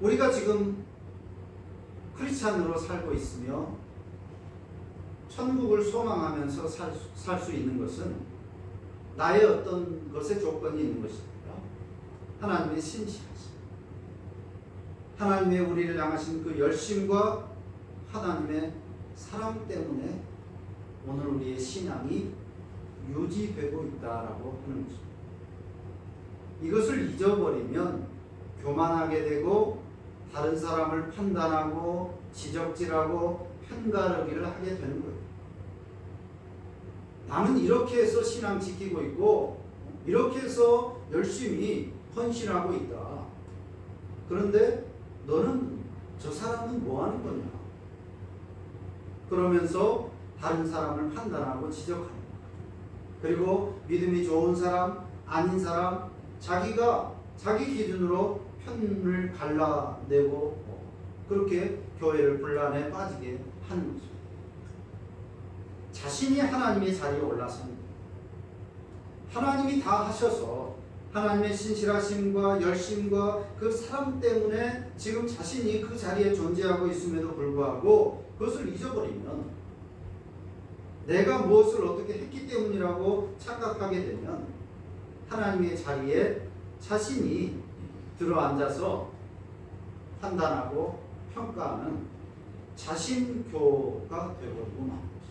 우리가 지금 크리스찬으로 살고 있으며 천국을 소망하면서 살 수 있는 것은 나의 어떤 것에 조건이 있는 것입니다. 하나님의 신실하심, 하나님의 우리를 향하신 그 열심과 하나님의 사랑 때문에 오늘 우리의 신앙이 유지되고 있다라고 하는 것입니다. 이것을 잊어버리면 교만하게 되고 다른 사람을 판단하고 지적질하고 편가르기를 하게 되는 거예요. 나는 이렇게 해서 신앙 지키고 있고 이렇게 해서 열심히 헌신하고 있다. 그런데 너는 저 사람은 뭐 하는 거냐? 그러면서 다른 사람을 판단하고 지적하는 거예요. 그리고 믿음이 좋은 사람, 아닌 사람, 자기가 자기 기준으로 편을 갈라내고 그렇게 교회를 분란에 빠지게 하는 거죠. 자신이 하나님의 자리에 올라섭니다. 하나님이 다 하셔서 하나님의 신실하심과 열심과 그 사랑 때문에 지금 자신이 그 자리에 존재하고 있음에도 불구하고 그것을 잊어버리면, 내가 무엇을 어떻게 했기 때문이라고 착각하게 되면 하나님의 자리에 자신이 들어앉아서 판단하고 평가하는 자신교가 되어버리고 만 거죠.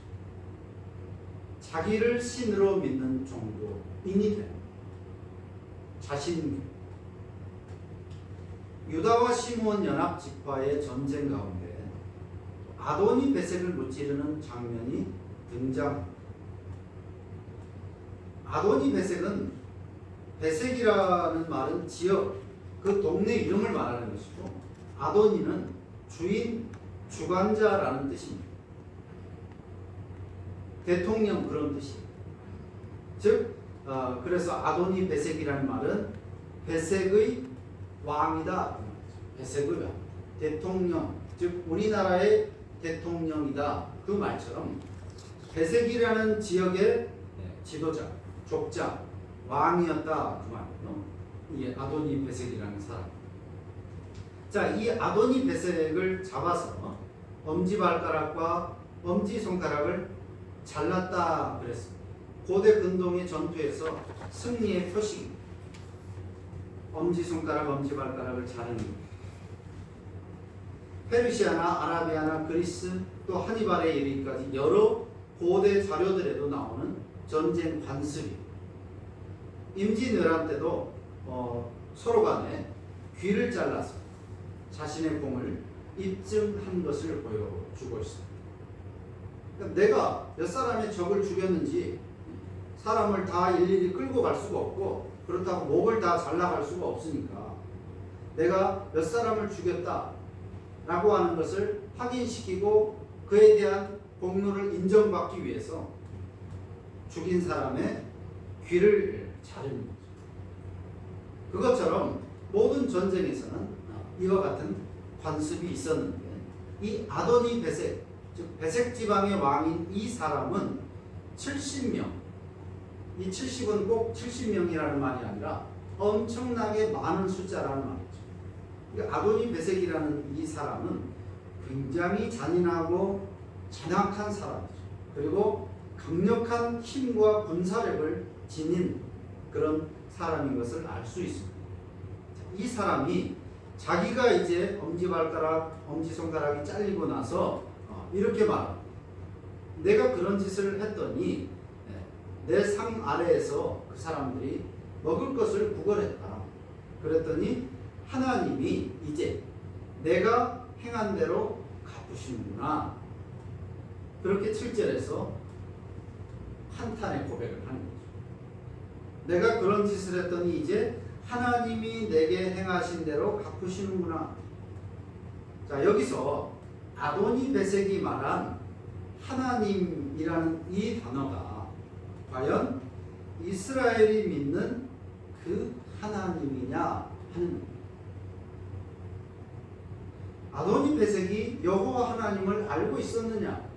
자기를 신으로 믿는 종교인이 되는 자신교. 유다와 시므온 연합 지파의 전쟁 가운데 아도니 베섹을 무찌르는 장면이 등장합니다. 아도니 베섹은, 베섹이라는 말은 지역, 그 동네 이름을 말하는 것이고, 아도니는 주인, 주관자라는 뜻입니다. 대통령 그런 뜻입니다. 즉 그래서 아도니 베섹이라는 말은 베섹의 왕이다. 베섹의 왕, 대통령, 즉 우리나라의 대통령이다. 그 말처럼 베섹이라는 지역의 지도자, 족장, 왕이었다. 그 말이에요. 이 아도니 베섹이라는 사람. 자, 이 아도니 베섹을 잡아서 엄지발가락과 엄지손가락을 잘랐다 그랬습니다. 고대 근동의 전투에서 승리의 표식입니다. 엄지손가락, 엄지발가락을 자르는 것. 페르시아나 아라비아나 그리스 또 하니발에 이르기까지 여러 고대 자료들에도 나오는 전쟁 관습이, 임진왜란 때도 서로 간에 귀를 잘라서 자신의 공을 입증한 것을 보여주고 있습니다. 그러니까 내가 몇 사람의 적을 죽였는지 사람을 다 일일이 끌고 갈 수가 없고, 그렇다고 목을 다 잘라갈 수가 없으니까 내가 몇 사람을 죽였다 라고 하는 것을 확인시키고 그에 대한 공로를 인정받기 위해서 죽인 사람의 귀를 자르는 거죠. 그것처럼 모든 전쟁에서는 이와 같은 관습이 있었는데, 이 아도니 베섹, 즉 베섹 지방의 왕인 이 사람은 70명, 이 70은 꼭 70명이라는 말이 아니라 엄청나게 많은 숫자라는 말이죠. 그러니까 아도니 베섹이라는 이 사람은 굉장히 잔인하고 잔악한 사람이죠. 그리고 강력한 힘과 군사력을 지닌 그런 사람인 것을 알 수 있습니다. 이 사람이 자기가 이제 엄지발가락, 엄지손가락이 잘리고 나서 이렇게 말합니다. 내가 그런 짓을 했더니 내 상 아래에서 그 사람들이 먹을 것을 구걸했다. 그랬더니 하나님이 이제 내가 행한 대로 갚으시는구나. 그렇게 7절에서 한탄의 고백을 하는 거죠. 내가 그런 짓을 했더니 이제 하나님이 내게 행하신 대로 갚으시는구나. 자, 여기서 아도니 베섹이 말한 하나님이라는 이 단어가 과연 이스라엘이 믿는 그 하나님이냐 하는 겁니다. 아도니 베섹이 여호와 하나님을 알고 있었느냐,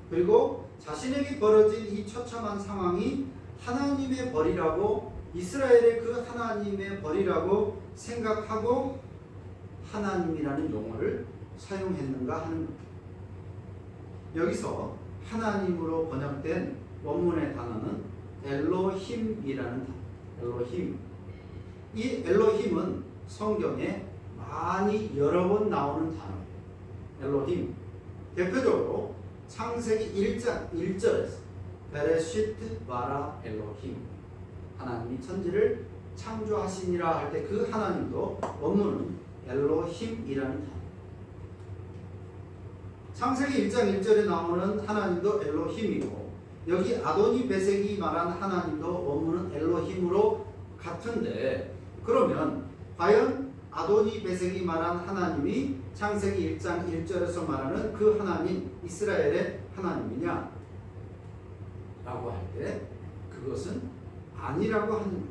그리고 자신에게 벌어진 이 처참한 상황이 하나님의 벌이라고, 이스라엘의 그 하나님의 벌이라고 생각하고 하나님이라는 용어를 사용했는가 하는 것. 여기서 하나님으로 번역된 원문의 단어는 엘로힘이라는 단어. 엘로힘. 이 엘로힘은 성경에 많이 여러 번 나오는 단어예요. 엘로힘. 대표적으로 창세기 1장 1절에서 베레시트 바라 엘로힘, 하나님이 천지를 창조하시니라 할 때 그 하나님도 원문은 엘로힘이라는 단어. 창세기 1장 1절에 나오는 하나님도 엘로힘이고, 여기 아도니 베섹이 말한 하나님도 원문은 엘로힘으로 같은데, 그러면 과연 아도니 베섹이 말한 하나님이 창세기 1장 1절에서 말하는 그 하나님, 이스라엘의 하나님이냐? 라고 할 때 그것은 아니라고 하는 거예요.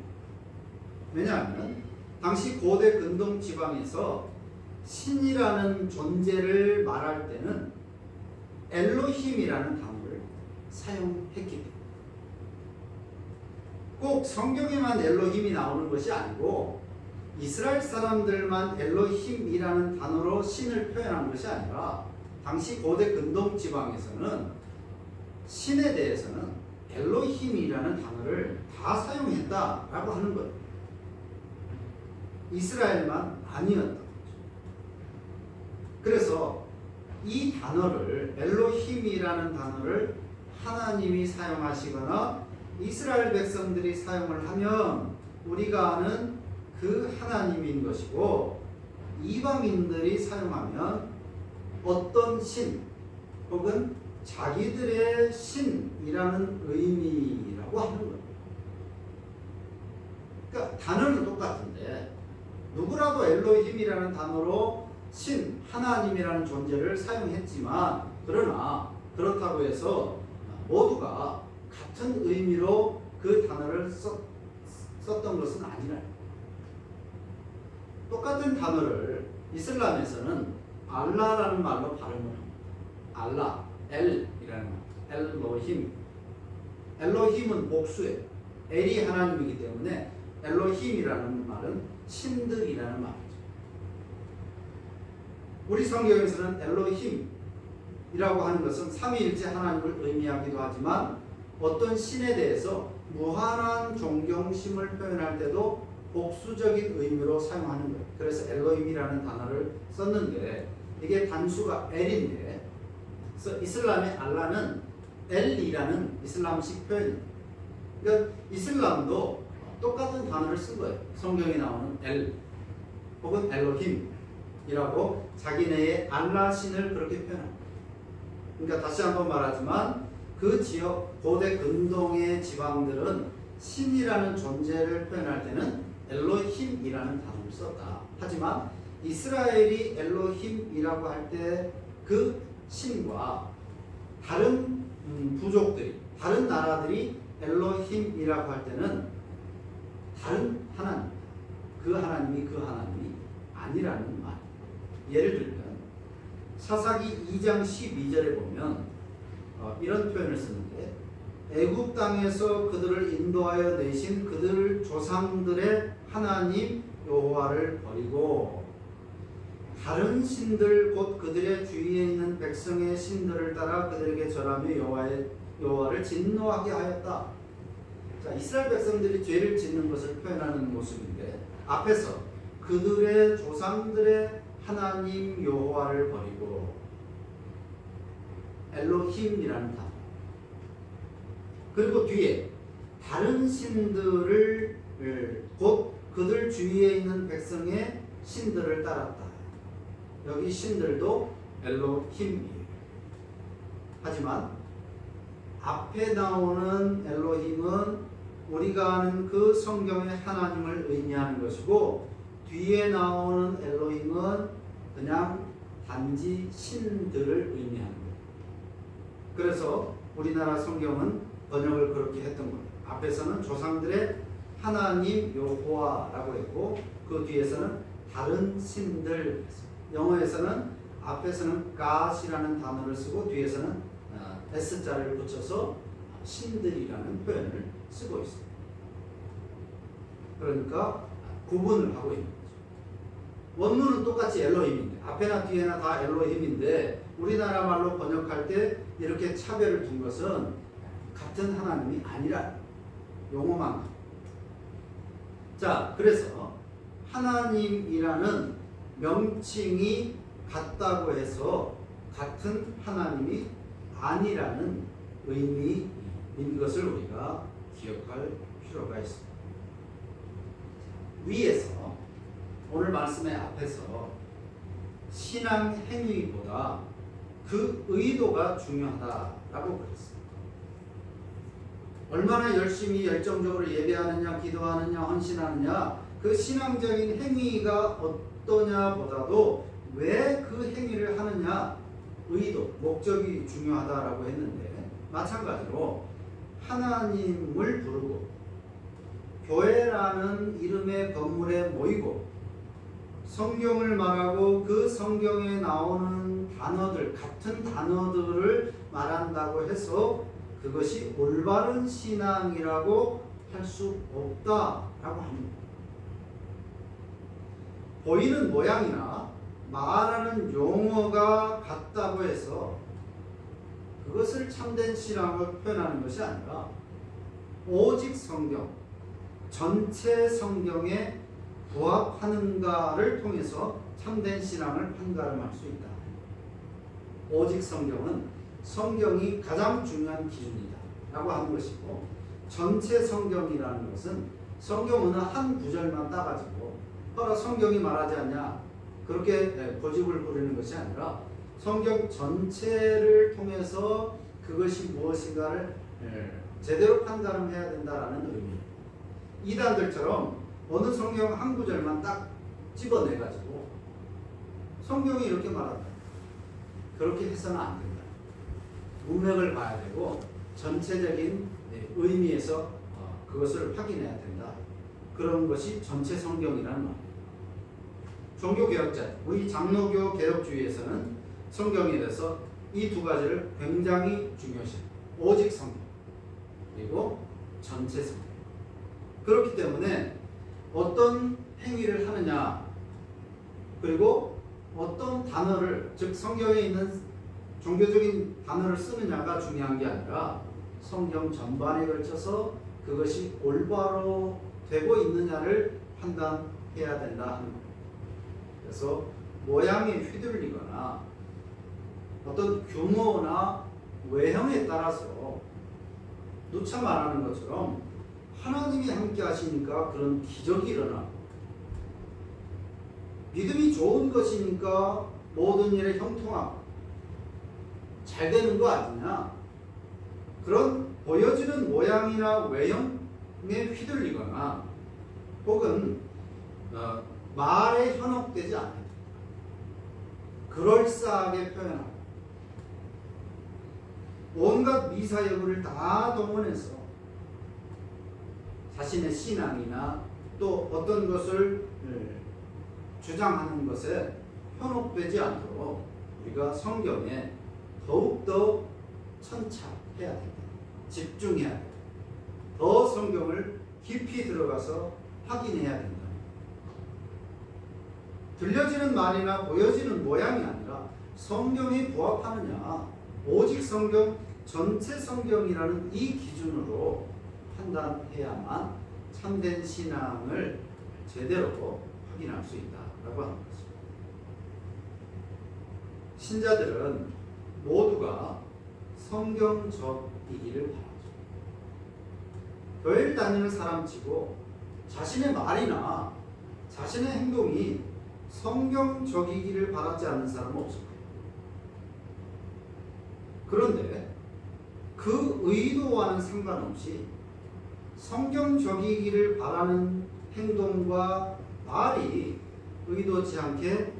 왜냐하면 당시 고대 근동 지방에서 신이라는 존재를 말할 때는 엘로힘이라는 단어를 사용했기 때문에, 꼭 성경에만 엘로힘이 나오는 것이 아니고 이스라엘 사람들만 엘로힘이라는 단어로 신을 표현한 것이 아니라 당시 고대 근동 지방에서는 신에 대해서는 엘로힘이라는 단어를 다 사용했다라고 하는 거예요. 이스라엘만 아니었던 거죠. 그래서 이 단어를, 엘로힘이라는 단어를 하나님이 사용하시거나 이스라엘 백성들이 사용을 하면 우리가 아는 그 하나님인 것이고, 이방인들이 사용하면 어떤 신 혹은 자기들의 신이라는 의미라고 하는 거예요. 그러니까 단어는 똑같은데 누구라도 엘로힘이라는 단어로 신, 하나님이라는 존재를 사용했지만, 그러나 그렇다고 해서 모두가 같은 의미로 그 단어를 썼던 것은 아니라요. 똑같은 단어를 이슬람에서는 알라라는 말로 발음을 합니다. 알라, 엘이라는 말, 엘로힘. 엘로힘은 복수예요. 엘이 하나님이기 때문에 엘로힘이라는 말은 신들이라는 말이죠. 우리 성경에서는 엘로힘이라고 하는 것은 삼위일체 하나님을 의미하기도 하지만 어떤 신에 대해서 무한한 존경심을 표현할 때도 복수적인 의미로 사용하는 거예요. 그래서 엘로힘이라는 단어를 썼는데, 이게 단수가 엘인데, 그래서 이슬람의 알라는 엘이라는 이슬람식 표현입니다. 그러니까 이슬람도 똑같은 단어를 쓴 거예요. 성경에 나오는 엘 혹은 엘로힘이라고 자기네의 알라 신을 그렇게 표현합니다. 그러니까 다시 한번 말하지만 그 지역 고대 근동의 지방들은 신이라는 존재를 표현할 때는 엘로힘이라는 단어를 썼다. 하지만 이스라엘이 엘로힘이라고 할 때 그 신과 다른 부족들이, 다른 나라들이 엘로힘이라고 할 때는 다른 하나님, 그 하나님이 그 하나님이 아니라는 말. 예를 들면 사사기 2장 12절에 보면 이런 표현을 쓰는데, 애굽 땅에서 그들을 인도하여 내신 그들 조상들의 하나님 여호와를 버리고 다른 신들 곧 그들의 주위에 있는 백성의 신들을 따라 그들에게 절하며 여호와를 진노하게 하였다. 자, 이스라엘 백성들이 죄를 짓는 것을 표현하는 모습인데, 앞에서 그들의 조상들의 하나님 여호와를 버리고 엘로힘이라는 단어, 그리고 뒤에 다른 신들을 곧 그들 주위에 있는 백성의 신들을 따랐다. 여기 신들도 엘로힘이에요. 하지만 앞에 나오는 엘로힘은 우리가 아는 그 성경의 하나님을 의미하는 것이고, 뒤에 나오는 엘로힘은 그냥 단지 신들을 의미하는 거예요. 그래서 우리나라 성경은 번역을 그렇게 했던 거예요. 앞에서는 조상들의 하나님 여호와라고 했고, 그 뒤에서는 다른 신들. 영어에서는 앞에서는 God이라는 단어를 쓰고 뒤에서는 S자를 붙여서 신들이라는 표현을 쓰고 있습니다. 그러니까 구분을 하고 있는 거죠. 원문은 똑같이 엘로힘인데 앞에나 뒤에나 다 엘로힘인데 우리나라 말로 번역할 때 이렇게 차별을 둔 것은 같은 하나님이 아니라 용어만. 자, 그래서 하나님이라는 명칭이 같다고 해서 같은 하나님이 아니라는 의미인 것을 우리가 기억할 필요가 있습니다. 위에서 오늘 말씀의 앞에서 신앙 행위보다 그 의도가 중요하다라고 그랬습니다. 얼마나 열심히 열정적으로 예배하느냐, 기도하느냐, 헌신하느냐, 그 신앙적인 행위가 어떠냐보다도 왜 그 행위를 하느냐, 의도, 목적이 중요하다라고 했는데 마찬가지로 하나님을 부르고 교회라는 이름의 건물에 모이고 성경을 말하고 그 성경에 나오는 단어들, 같은 단어들을 말한다고 해서 그것이 올바른 신앙이라고 할 수 없다라고 합니다. 보이는 모양이나 말하는 용어가 같다고 해서 그것을 참된 신앙을 표현하는 것이 아니라 오직 성경, 전체 성경에 부합하는가를 통해서 참된 신앙을 판가름할 수 있다. 오직 성경은 성경이 가장 중요한 기준이다 라고 하는 것이고, 전체 성경이라는 것은 성경 어느 한 구절만 따가지고 성경이 말하지 않냐 그렇게 고집을 부리는 것이 아니라 성경 전체를 통해서 그것이 무엇인가를 제대로 판단해야 된다라는 의미. 이단들처럼 어느 성경 한 구절만 딱 집어내가지고 성경이 이렇게 말한다, 그렇게 해서는 안 된다. 문맥을 봐야 되고 전체적인 의미에서 그것을 확인해야 된다. 그런 것이 전체 성경이라는 말. 종교개혁자, 우리 장로교 개혁주의에서는 성경에 대해서 이 두 가지를 굉장히 중요시합니다. 오직 성경 그리고 전체 성경. 그렇기 때문에 어떤 행위를 하느냐, 그리고 어떤 단어를, 즉 성경에 있는 종교적인 단어를 쓰느냐가 중요한 게 아니라 성경 전반에 걸쳐서 그것이 올바로 되고 있느냐를 판단해야 된다 하는 거예요. 그래서 모양에 휘둘리거나 어떤 규모나 외형에 따라서 누차 말하는 것처럼 하나님이 함께 하시니까 그런 기적이 일어나, 믿음이 좋은 것이니까 모든 일에 형통하고 잘 되는 거 아니냐, 그런 보여지는 모양이나 외형에 휘둘리거나 혹은 말에 현혹되지 않아요. 그럴싸하게 표현하고 온갖 미사여구를 다 동원해서 자신의 신앙이나 또 어떤 것을 주장하는 것에 현혹되지 않도록 우리가 성경에 더욱더 천착해야 된다. 집중해야 된다. 더 성경을 깊이 들어가서 확인해야 된다. 들려지는 말이나 보여지는 모양이 아니라 성경에 부합하느냐, 오직 성경, 전체 성경이라는 이 기준으로 판단해야만 참된 신앙을 제대로 확인할 수 있다라고 하는 것입니다. 신자들은 모두가 성경적이기를 바라죠. 교회를 다니는 사람치고 자신의 말이나 자신의 행동이 성경적이기를 바라지 않는 사람은 없을 거예요. 그런데 그 의도와는 상관없이 성경적이기를 바라는 행동과 말이 의도치 않게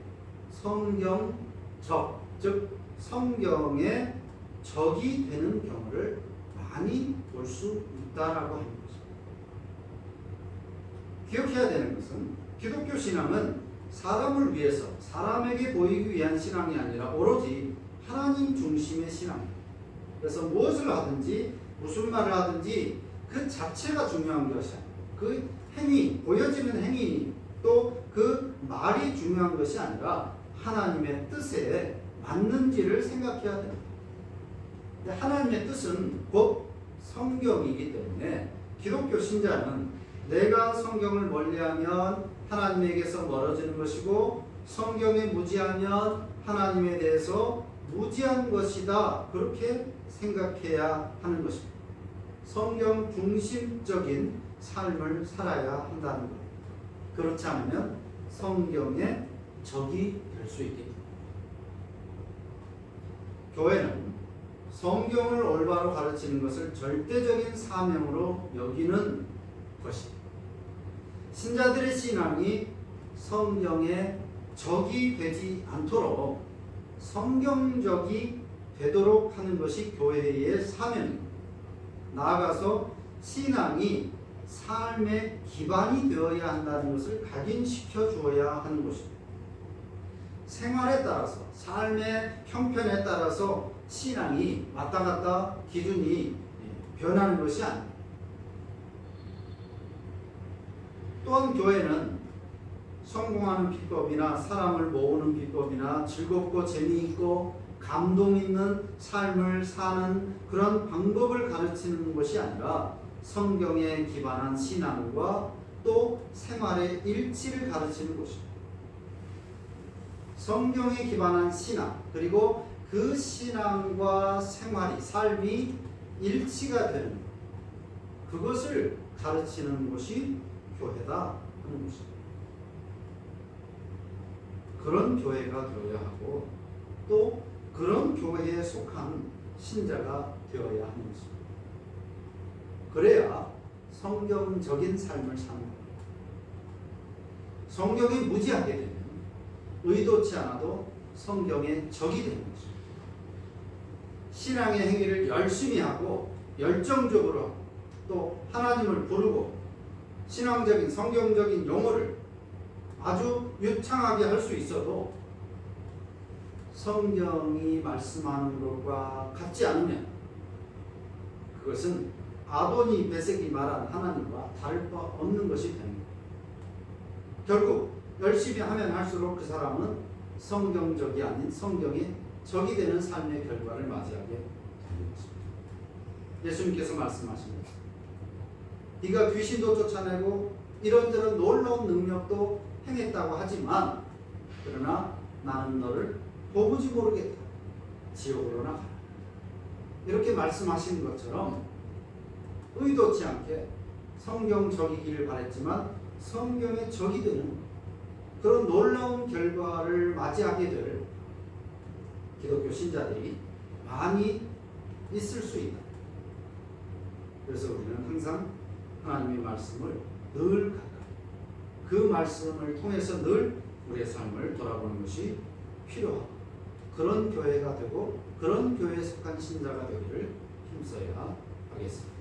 성경적, 즉 성경의 적이 되는 경우를 많이 볼 수 있다라고 하는 것입니다. 기억해야 되는 것은 기독교 신앙은 사람을 위해서, 사람에게 보이기 위한 신앙이 아니라 오로지 하나님 중심의 신앙입니다. 그래서 무엇을 하든지 무슨 말을 하든지 그 자체가 중요한 것이 아니라 그 행위, 보여지는 행위, 또 그 말이 중요한 것이 아니라 하나님의 뜻에 맞는지를 생각해야 됩니다. 근데 하나님의 뜻은 곧 성경이기 때문에 기독교 신자는 내가 성경을 멀리하면 하나님에게서 멀어지는 것이고 성경에 무지하면 하나님에 대해서 무지한 것이다. 그렇게 생각해야 하는 것입니다. 성경 중심적인 삶을 살아야 한다는 것. 그렇지 않으면 성경의 적이 될 수 있기 때문입니다. 교회는 성경을 올바로 가르치는 것을 절대적인 사명으로 여기는 것입니다. 신자들의 신앙이 성경의 적이 되지 않도록 성경적이 되도록 하는 것이 교회의 사명입니다. 나아가서 신앙이 삶의 기반이 되어야 한다는 것을 각인시켜 주어야 하는 것입니다. 생활에 따라서 삶의 형편에 따라서 신앙이 왔다 갔다 기준이 변하는 것이 아닙니다. 또한 교회는 성공하는 비법이나 사람을 모으는 비법이나 즐겁고 재미있고 감동 있는 삶을 사는 그런 방법을 가르치는 것이 아니라 성경에 기반한 신앙과 또 생활의 일치를 가르치는 것입니다. 성경에 기반한 신앙 그리고 그 신앙과 생활이 삶이 일치가 되는 것 그것을 가르치는 것이 교회다 하는 것입니다. 그런 교회가 되어야 하고 또 그런 교회에 속한 신자가 되어야 하는 것입니다. 그래야 성경적인 삶을 사는 겁니다. 성경이 무지하게 되면 의도치 않아도 성경의 적이 되는 것입니다. 신앙의 행위를 열심히 하고 열정적으로 하고 또 하나님을 부르고 신앙적인 성경적인 용어를 아주 유창하게 할 수 있어도 성경이 말씀하는 것과 같지 않으면 그것은 아도니 베섹이 말한 하나님과 다를 바 없는 것이 됩니다. 결국 열심히 하면 할수록 그 사람은 성경적이 아닌 성경의 적이 되는 삶의 결과를 맞이하게 되는 것입니다. 예수님께서 말씀하십니다. 네가 귀신도 쫓아내고 이런저런 놀라운 능력도 행했다고 하지만 그러나 나는 너를 도무지 모르겠다. 지옥으로나 가라. 이렇게 말씀하시는 것처럼 의도치 않게 성경적이기를 바랬지만 성경의 적이 되는 그런 놀라운 결과를 맞이하게 될 기독교 신자들이 많이 있을 수 있다. 그래서 우리는 항상 하나님의 말씀을 늘 가까이 그 말씀을 통해서 늘 우리의 삶을 돌아보는 것이 필요하고 그런 교회가 되고 그런 교회에 속한 신자가 되기를 힘써야 하겠습니다.